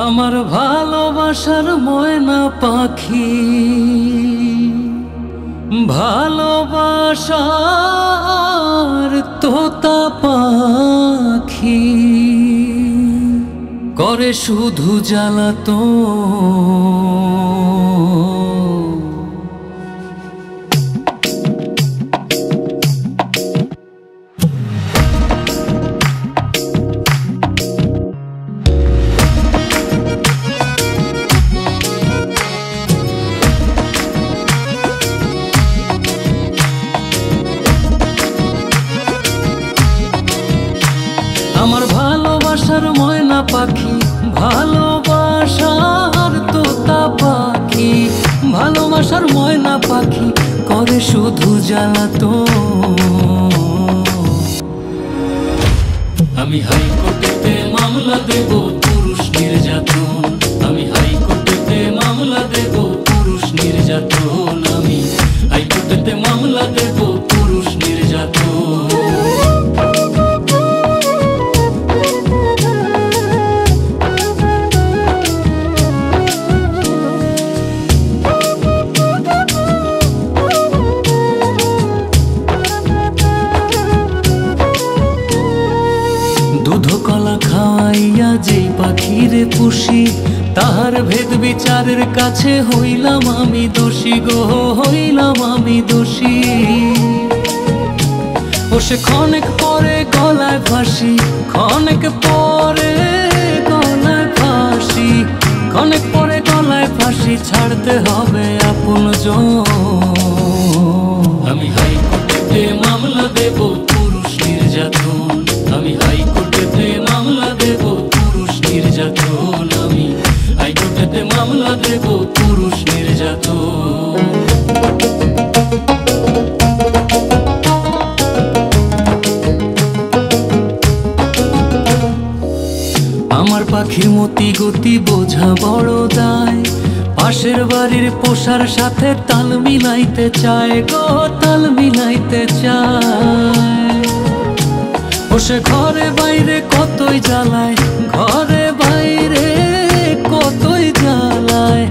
আমার ভালোবাসার ময়না পাখি, ভালোবাসার তোতা পাখি করে শুধু জ্বালাতন। আমার ভালোবাসার ময়না পাখি, ভালোবাসার তোতা পাখি, ভালোবাসার ময়না পাখি করে শুধু জ্বালাতন। আমি হাইকোর্টেতে মামলা দেব পুরুষ নির্যাতন, আমি হাইকোর্টেতে মামলা দেব পুরুষ নির্যাতন, আমি হাইকোর্টেতে মামলা দেব পুরুষ নির্যাতন। দুধ কলা খাওয়াইয়া যেই পাখিরে পুষি, তাহার ভেদ বিচারের কাছে হইলাম আমি দোষী গো, হইলাম আমি দোষী। ও সে ক্ষণেক পরে গলায় ফাঁসি, ক্ষণেক পরে গলায় ফাঁসি, ক্ষণেক পরে গলায় ফাঁসি, ছাড়তে হবে আপনজন। আমি হাইকোর্টেতে মামলা দেব পুরুষ নির্যাতন, আমি হাইকোর্টেতে মামলা দেব পুরুষ নির্যাতন, আমি হাইকোর্টেতে মামলা দেব পুরুষ নির্যাতন। আমার পাখির মতি গতি বোঝা বড় দায়, পাশের বাড়ির পোষার সাথে তাল মিলাইতে চায় গো, তাল মিলাইতে চায়। ও সে ঘরে বাইরে কতই জ্বালায়, ঘরে বাইরে কতই জ্বালায়,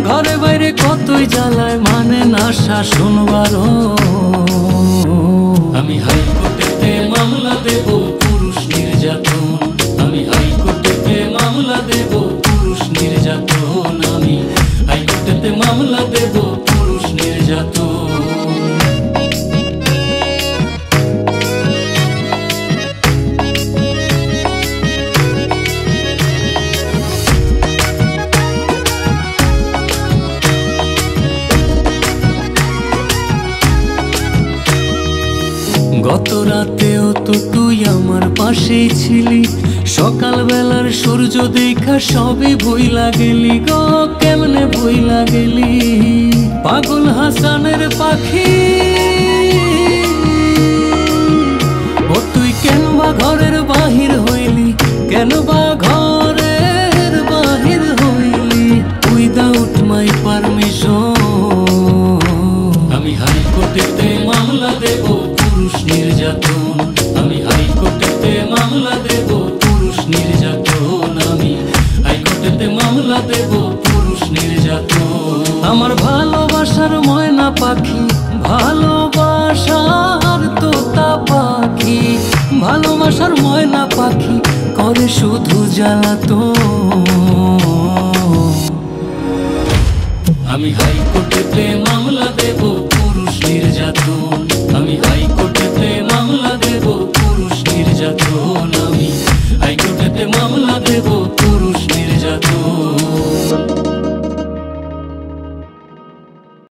ঘরে বাইরে কতই জ্বালায়, মানে না শাসন বারণ। আমি হাইকোর্টেতে মামলা দেব পুরুষ নির্যাতন, আমি হাইকোর্টেতে মামলা দেব পুরুষ নির্যাতন, আমি হাইকোর্টেতে মামলা দেব পুরুষ নির্যাতন। গত রাতেও তো তুই আমার পাশেই ছিলি, সকাল বেলার সূর্য দেখা সবই ভুইলা গেলি গো, কেমনে ভুইলা গেলি। পাগল হাসানের পাখি ও তুই কেন বা ঘরের বাহির হইলি, কেন বা ঘরের বাহির হইলি, উইদাউট মাই পারমিশন। আমি হাইকোর্টেতে মামলা দেব পুরুষ নির্যাতন, আমি হাইকোর্টেতে মামলা দেব পুরুষ নির্যাতন, আমি হাইকোর্টেতে মামলা দেব পুরুষ নির্যাতন। আমার ভালোবাসার ময়না পাখি, ভালোবাসার তোতা পাখি, ভালোবাসার ময়না পাখি করে শুধু জ্বালাতন।